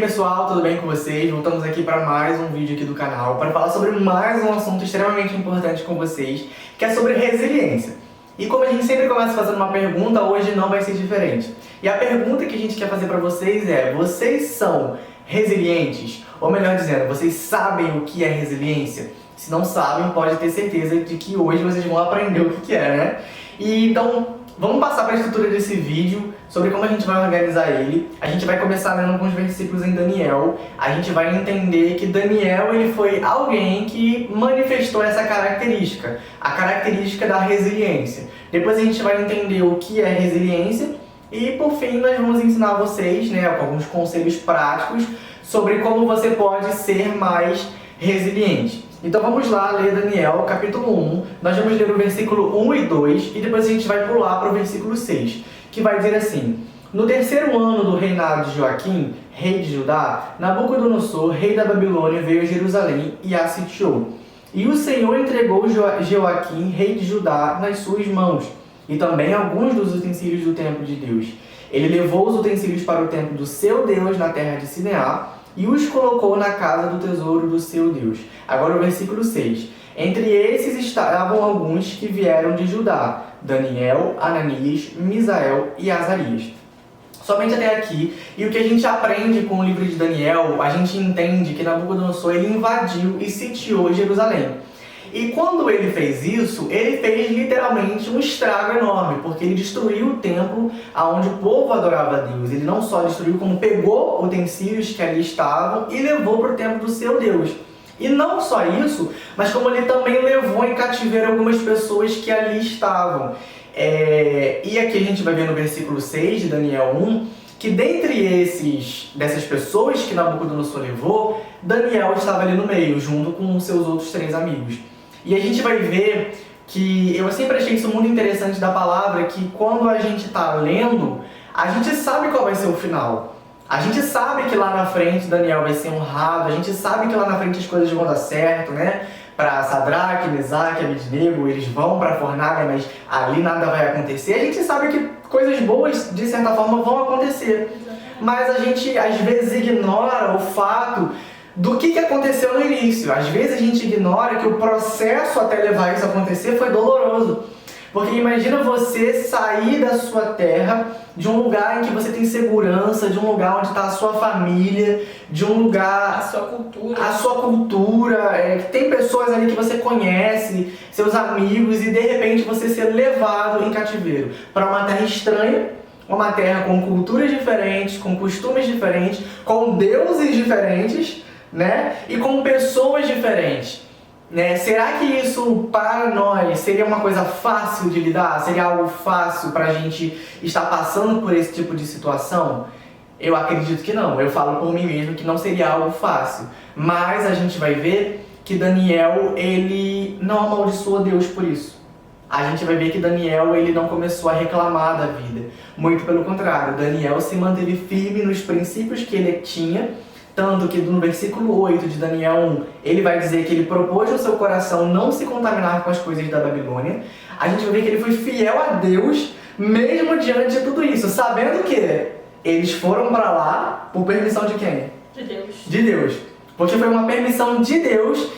pessoal, tudo bem com vocês? Voltamos aqui para mais um vídeo aqui do canal para falar sobre mais um assunto extremamente importante com vocês, que é sobre resiliência. E como a gente sempre começa fazendo uma pergunta, hoje não vai ser diferente. E a pergunta que a gente quer fazer para vocês é: vocês são resilientes? Ou melhor dizendo, vocês sabem o que é resiliência? Se não sabem, pode ter certeza de que hoje vocês vão aprender o que é, né? E então, vamos passar para a estrutura desse vídeo, sobre como a gente vai organizar ele. A gente vai começar lendo alguns versículos em Daniel. A gente vai entender que Daniel ele foi alguém que manifestou essa característica, a característica da resiliência. Depois a gente vai entender o que é resiliência e, por fim, nós vamos ensinar vocês, né, com alguns conselhos práticos sobre como você pode ser mais resiliente. Então vamos lá ler Daniel, capítulo 1, nós vamos ler o versículo 1 e 2 e depois a gente vai pular para o versículo 6, que vai dizer assim: No terceiro ano do reinado de Joaquim, rei de Judá, Nabucodonosor, rei da Babilônia, veio a Jerusalém e a sitiou. E o Senhor entregou Joaquim, rei de Judá, nas suas mãos, e também alguns dos utensílios do templo de Deus. Ele levou os utensílios para o templo do seu Deus na terra de Sineá, e os colocou na casa do tesouro do seu Deus. Agora o versículo 6. Entre esses estavam alguns que vieram de Judá: Daniel, Ananias, Misael e Azarias. Somente até aqui. E o que a gente aprende com o livro de Daniel, a gente entende que Nabucodonosor ele invadiu e sitiou Jerusalém. E quando ele fez isso, ele fez literalmente um estrago enorme, porque ele destruiu o templo onde o povo adorava a Deus. Ele não só destruiu, como pegou utensílios que ali estavam e levou para o templo do seu Deus. E não só isso, mas como ele também levou em cativeiro algumas pessoas que ali estavam. E aqui a gente vai ver no versículo 6 de Daniel 1, que dentre dessas pessoas que Nabucodonosor levou, Daniel estava ali no meio, junto com seus outros 3 amigos. E a gente vai ver que eu sempre achei isso muito interessante da palavra, que quando a gente está lendo, a gente sabe qual vai ser o final. A gente sabe que lá na frente Daniel vai ser honrado, a gente sabe que lá na frente as coisas vão dar certo, né? Para Sadraque, Mesaque, Abednego, eles vão para a fornalha, mas ali nada vai acontecer. A gente sabe que coisas boas, de certa forma, vão acontecer. Mas a gente, às vezes, ignora o fato do que aconteceu no início. Às vezes a gente ignora que o processo até levar isso a acontecer foi doloroso. Porque imagina você sair da sua terra, de um lugar em que você tem segurança, de um lugar onde está a sua família, de um lugar... A sua cultura, que tem pessoas ali que você conhece, seus amigos, e de repente você ser levado em cativeiro para uma terra estranha, uma terra com culturas diferentes, com costumes diferentes, com deuses diferentes, né? E com pessoas diferentes, né? Será que isso para nós seria uma coisa fácil de lidar? Seria algo fácil para a gente estar passando por esse tipo de situação? Eu acredito que não. Eu falo por mim mesmo que não seria algo fácil. Mas a gente vai ver que Daniel, ele não amaldiçoou Deus por isso. A gente vai ver que Daniel, ele não começou a reclamar da vida. Muito pelo contrário, Daniel se manteve firme nos princípios que ele tinha. Tanto que no versículo 8 de Daniel 1, ele vai dizer que ele propôs no seu coração não se contaminar com as coisas da Babilônia. A gente vai ver que ele foi fiel a Deus, mesmo diante de tudo isso, sabendo que eles foram para lá por permissão de quem? De Deus. De Deus. Porque foi uma permissão de Deus,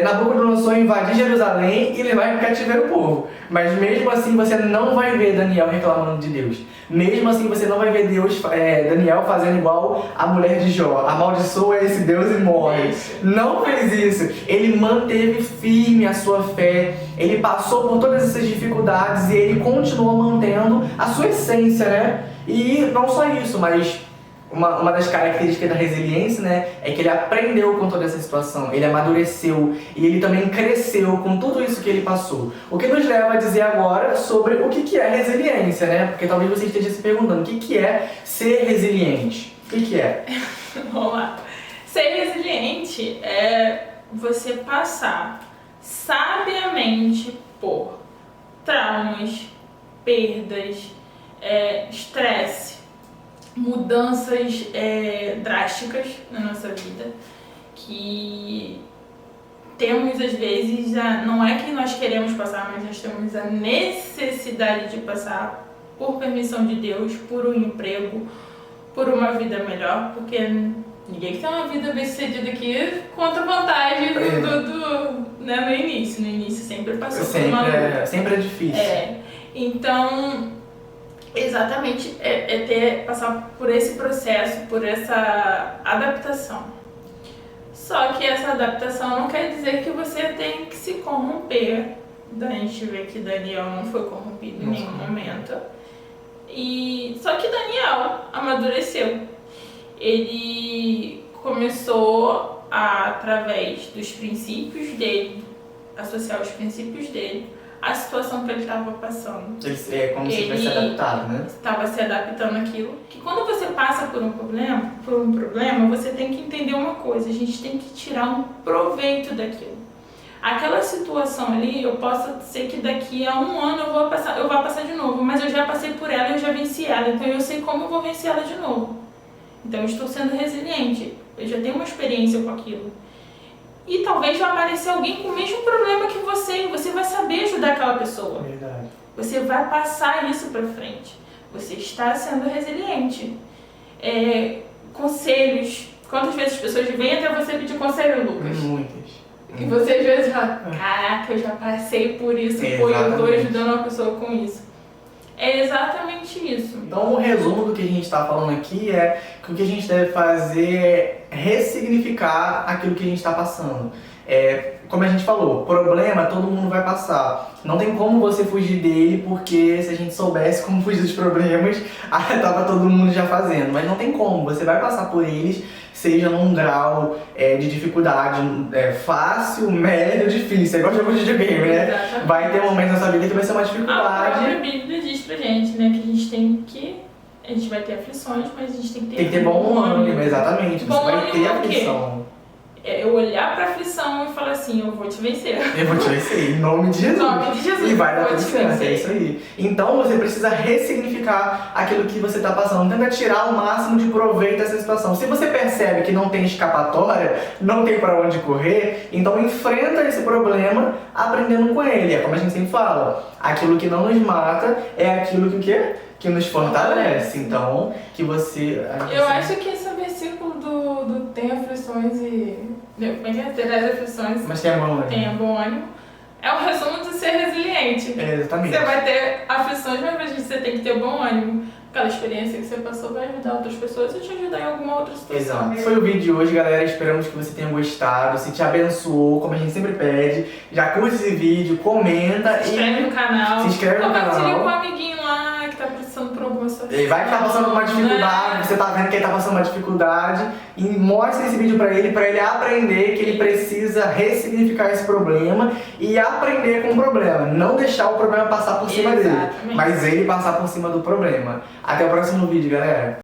Nabucodonosor invadir Jerusalém e levar em cativeiro o povo. Mas mesmo assim você não vai ver Daniel reclamando de Deus. Mesmo assim você não vai ver Daniel fazendo igual a mulher de Jó. Amaldiçoa esse Deus e morre. Não fez isso. Ele manteve firme a sua fé. Ele passou por todas essas dificuldades e ele continuou mantendo a sua essência, né? E não só isso, mas... Uma das características da resiliência, né, é que ele aprendeu com toda essa situação, ele amadureceu e ele também cresceu com tudo isso que ele passou. O que nos leva a dizer agora sobre o que é resiliência, né? Porque talvez você esteja se perguntando, o que é ser resiliente? O que é? Vamos lá. Ser resiliente é você passar sabiamente por traumas, perdas, estresse, mudanças drásticas na nossa vida, que temos às vezes, não é que nós queremos passar, mas nós temos a necessidade de passar por permissão de Deus, por um emprego, por uma vida melhor, porque ninguém que tem uma vida bem sucedida aqui conta vantagem né, no início. No início sempre passou por uma luta. Sempre é difícil. Então, exatamente, passar por esse processo, por essa adaptação. Só que essa adaptação não quer dizer que você tem que se corromper. A gente vê que Daniel não foi corrompido em nenhum momento. Só que Daniel amadureceu. Ele começou através dos princípios dele, associar os princípios dele à situação que ele estava passando. É como se tivesse adaptado, né? Estava se adaptando àquilo. Que quando você passa por um problema, você tem que entender uma coisa: a gente tem que tirar um proveito daquilo. Aquela situação ali, eu posso ser que daqui a um ano eu vou passar de novo, mas eu já passei por ela, eu já venci ela, então eu sei como eu vou vencer ela de novo. Então eu estou sendo resiliente, eu já tenho uma experiência com aquilo. E talvez vai aparecer alguém com o mesmo problema que você, e você vai saber ajudar aquela pessoa. Verdade. Você vai passar isso para frente. Você está sendo resiliente. Conselhos. Quantas vezes as pessoas vêm até você pedir conselho, Lucas? Muitas. E você às vezes fala, caraca, eu já passei por isso, eu estou ajudando uma pessoa com isso. É exatamente isso. Então, o resumo do que a gente está falando aqui é que o que a gente deve fazer é ressignificar aquilo que a gente está passando. Como a gente falou, problema todo mundo vai passar. Não tem como você fugir dele, porque se a gente soubesse como fugir dos problemas, tava todo mundo já fazendo. Mas não tem como, você vai passar por eles, seja num grau de dificuldade fácil, médio, difícil. É igual jogo de videogame, né? Exatamente. Vai ter momentos na sua vida que vai ser uma dificuldade. A própria Bíblia diz pra gente, né, que a gente vai ter aflições, mas a gente tem que ter bom ânimo, exatamente. Você vai ter aflição. Eu olhar pra aflição e falar assim, eu vou te vencer. Eu vou te vencer, em nome de Jesus. Em nome de Jesus. E vai dar vou tudo te certo, vencer. é isso aí. Então você precisa ressignificar aquilo que você está passando. Tenta tirar o máximo de proveito dessa situação. Se você percebe que não tem escapatória, não tem pra onde correr, então enfrenta esse problema aprendendo com ele. É como a gente sempre fala, aquilo que não nos mata é aquilo que o quê? Que nos fortalece. Então, que você... Eu acho que esse versículo do tem aflições e... Como é que é? Terás aflições. Mas tenha bom ânimo. Tenha bom ânimo. É um resumo de ser resiliente. Exatamente. Você vai ter aflições, mas você tem que ter bom ânimo. Aquela experiência que você passou vai ajudar outras pessoas e te ajudar em alguma outra situação. Exato. Foi o vídeo de hoje, galera. Esperamos que você tenha gostado. Se te abençoou, como a gente sempre pede, já curte esse vídeo, comenta Se inscreve no canal. Se inscreve no Compartilha canal. com um amiguinho lá que tá passando por alguma situação. Ele vai que tá passando por uma dificuldade, você tá vendo que ele tá passando uma dificuldade, e mostre esse vídeo pra ele aprender que ele precisa ressignificar esse problema e aprender com o problema. Não deixar o problema passar por cima dele, mas ele passar por cima do problema. Até o próximo vídeo, galera.